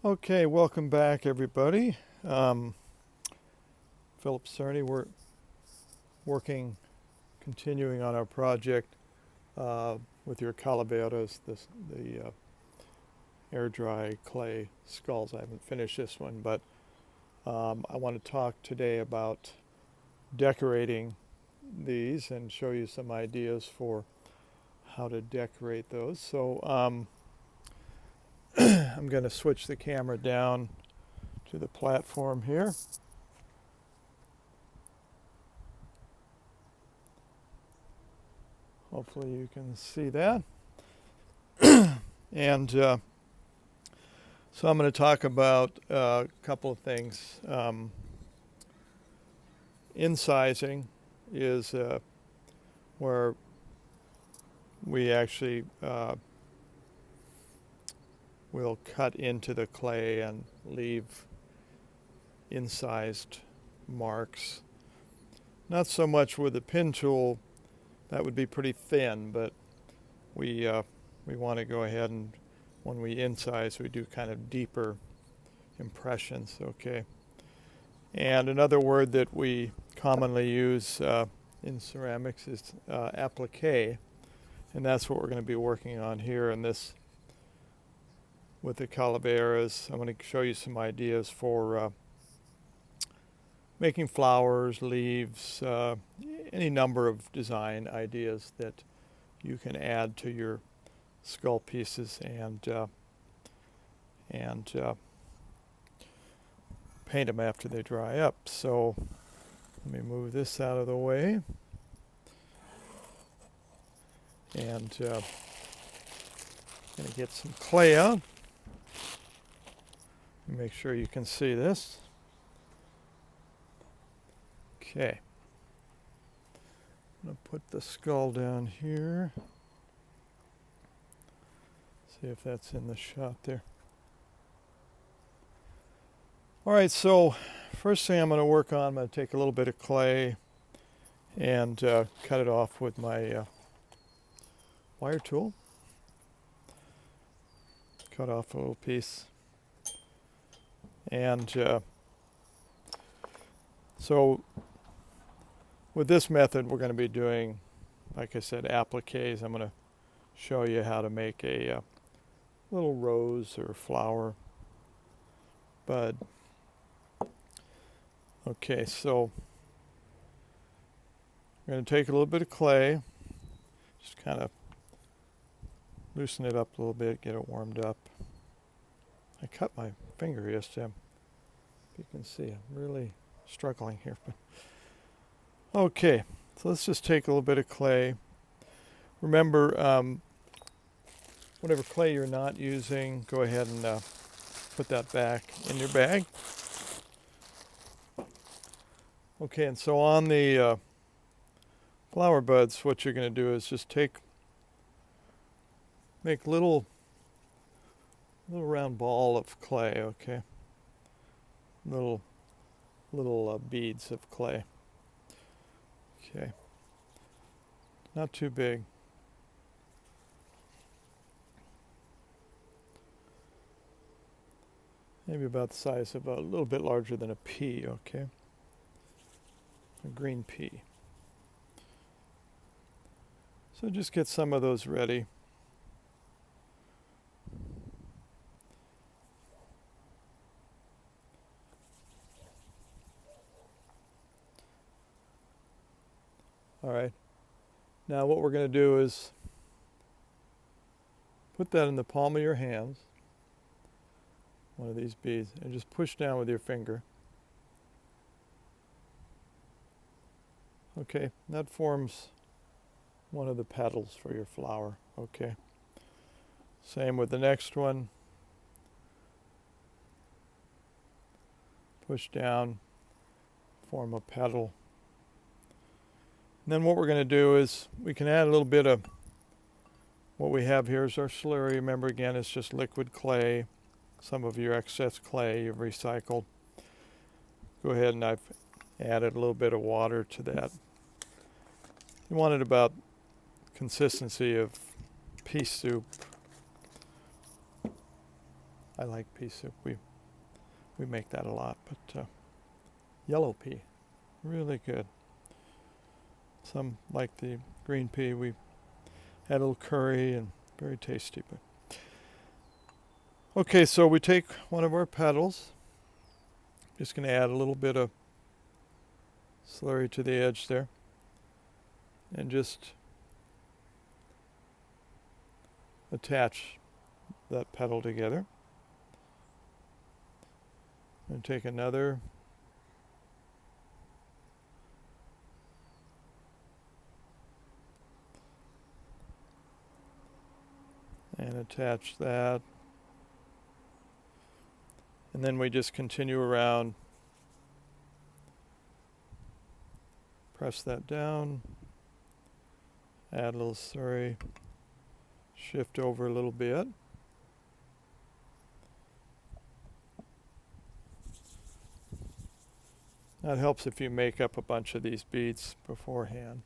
Okay, welcome back, everybody. Philip Cerney, we're continuing on our project with your Calaveras, the air dry clay skulls. I haven't finished this one, but I want to talk today about decorating these and show you some ideas for how to decorate those. So I'm going to switch the camera down to the platform here. Hopefully you can see that. And so I'm going to talk about a couple of things. Incising is where we actually will cut into the clay and leave incised marks. Not so much with a pin tool, that would be pretty thin, but we want to go ahead and when we incise, we do kind of deeper impressions, okay? And another word that we commonly use in ceramics is applique, and that's what we're going to be working on here in this with the Calaveras. I'm going to show you some ideas for making flowers, leaves, any number of design ideas that you can add to your skull pieces and paint them after they dry up. So let me move this out of the way. And I'm going to get some clay out. Make sure you can see this. Okay. I'm going to put the skull down here. See if that's in the shot there. All right, so first thing I'm going to work on, I'm going to take a little bit of clay and cut it off with my wire tool. Cut off a little piece. And so with this method, we're going to be doing, like I said, appliques. I'm going to show you how to make a little rose or flower bud. Okay, so we're going to take a little bit of clay, just kind of loosen it up a little bit, get it warmed up. I cut my finger yesterday. You can see I'm really struggling here. Okay, so let's just take a little bit of clay. Remember, whatever clay you're not using, go ahead and put that back in your bag. Okay, and so on the flower buds, what you're going to do is just make little round ball of clay, okay? Little beads of clay. Okay. Not too big. Maybe about the size of a little bit larger than a pea, okay? A green pea. So just get some of those ready. All right, now what we're going to do is put that in the palm of your hands, one of these beads, and just push down with your finger. Okay, that forms one of the petals for your flower, okay. Same with the next one. Push down, form a petal. And then what we're going to do is we can add a little bit of what we have here is our slurry. Remember, again, it's just liquid clay. Some of your excess clay you've recycled. Go ahead and I've added a little bit of water to that. You want it about consistency of pea soup. I like pea soup. We make that a lot, but yellow pea, really good. Some like the green pea. We had a little curry and very tasty. But okay, so we take one of our petals. Just going to add a little bit of slurry to the edge there, and just attach that petal together. And take another and attach that. And then we just continue around, press that down, add a little slurry, shift over a little bit. That helps if you make up a bunch of these beads beforehand.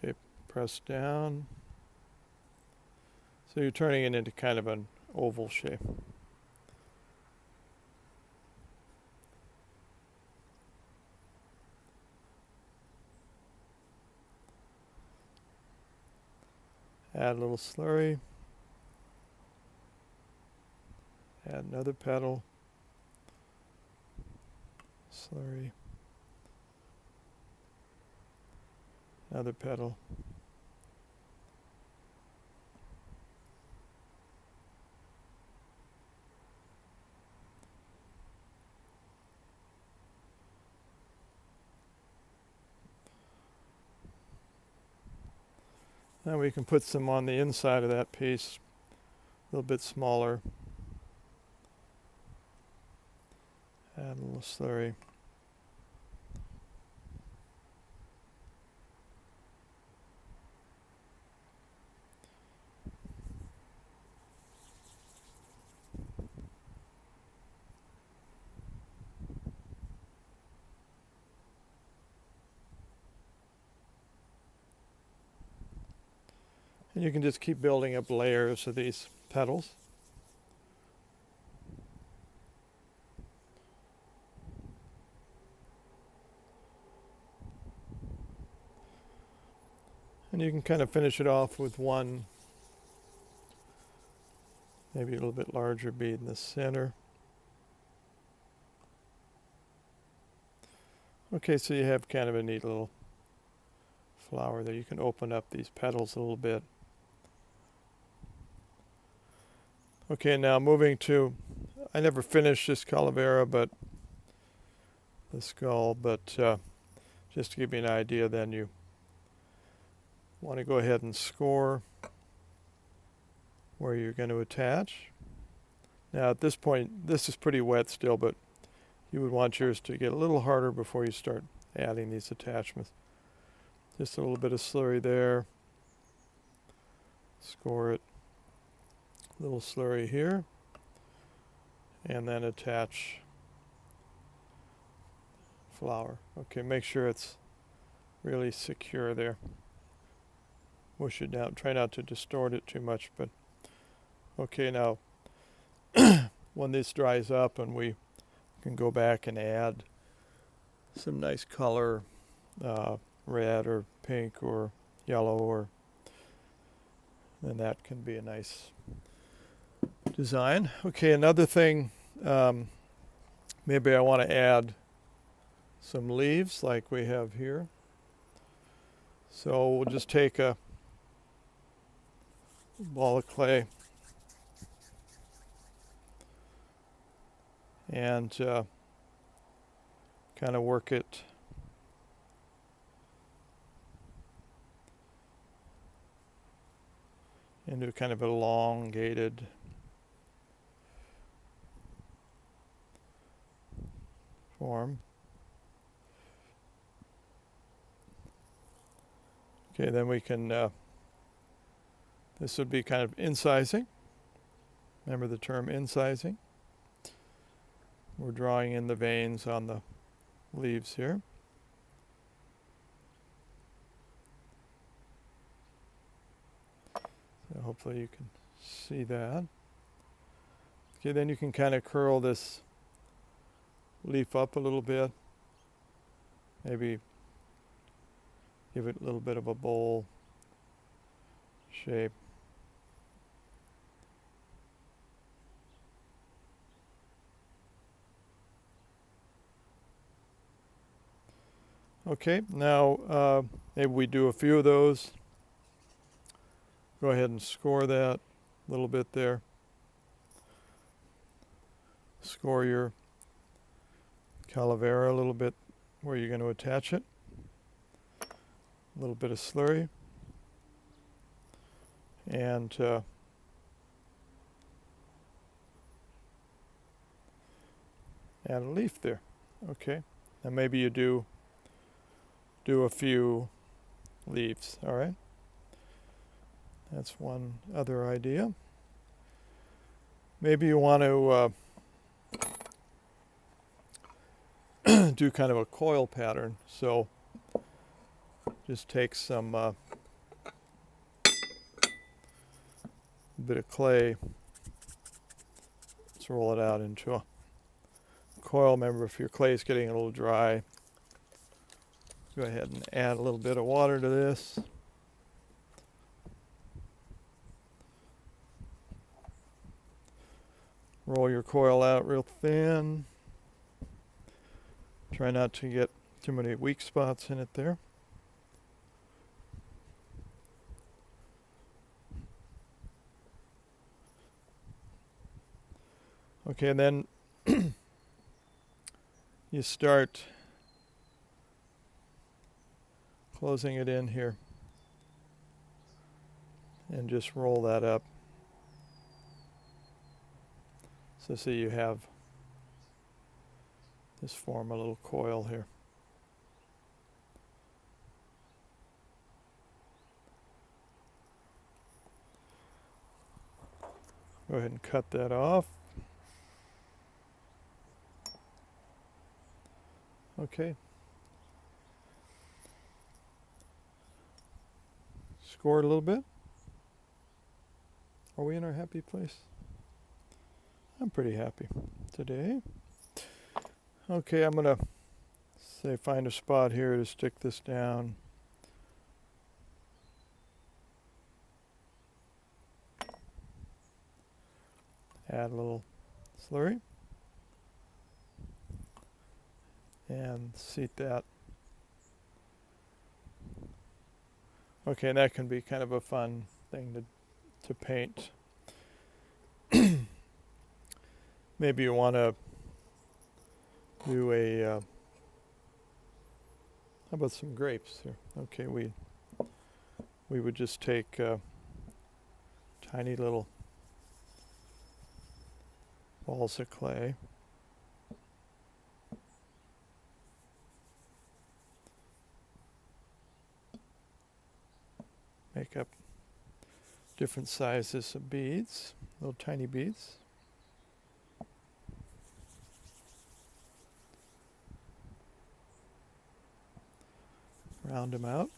Okay, press down. So you're turning it into kind of an oval shape. Add a little slurry. Add another petal. Slurry. Another petal. Now we can put some on the inside of that piece, a little bit smaller. Add a little slurry. And you can just keep building up layers of these petals. And you can kind of finish it off with one, maybe a little bit larger bead in the center. Okay, so you have kind of a neat little flower there. You can open up these petals a little bit. Okay, now moving to, I never finished this Calavera, but the skull, but just to give you an idea, then you want to go ahead and score where you're going to attach. Now at this point, this is pretty wet still, but you would want yours to get a little harder before you start adding these attachments. Just a little bit of slurry there. Score it. Little slurry here. And then attach flower. Okay, make sure it's really secure there. Mush it down. Try not to distort it too much, but okay, now when this dries up and we can go back and add some nice color, red or pink or yellow, or then that can be a nice design. Okay, another thing, maybe I want to add some leaves like we have here. So we'll just take a ball of clay and kind of work it into kind of an elongated form. Okay, then we can, this would be kind of incising. Remember the term incising? We're drawing in the veins on the leaves here. So hopefully you can see that. Okay, then you can kind of curl this leaf up a little bit. Maybe give it a little bit of a bowl shape. Okay, now maybe we do a few of those. Go ahead and score that a little bit there. Score your Calavera a little bit where you're going to attach it. A little bit of slurry. And add a leaf there. Okay, and maybe you do a few leaves. All right, that's one other idea. Maybe you want to do kind of a coil pattern. So just take some bit of clay. Let's roll it out into a coil. Remember, if your clay is getting a little dry, go ahead and add a little bit of water to this. Roll your coil out real thin. Try not to get too many weak spots in it there. Okay, and then you start closing it in here and just roll that up. So see, you have this form a little coil here. Go ahead and cut that off. Okay. Score it a little bit. Are we in our happy place? I'm pretty happy today. Okay, I'm gonna say find a spot here to stick this down. Add a little slurry. And seat that. Okay, and that can be kind of a fun thing to paint. Maybe you want to do a, how about some grapes here? Okay, we would just take tiny little balls of clay. Make up different sizes of beads, little tiny beads. Round them out.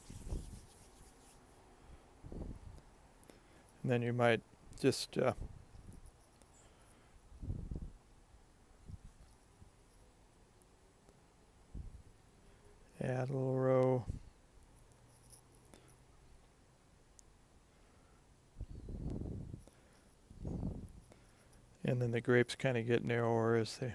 And then you might just add a little row. And then the grapes kind of get narrower as they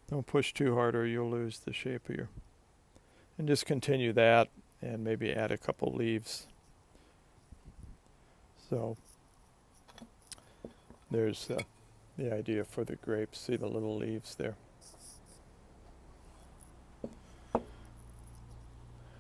don't push too hard or you'll lose the shape of your, and just continue that and maybe add a couple leaves. So there's the idea for the grapes. See the little leaves there.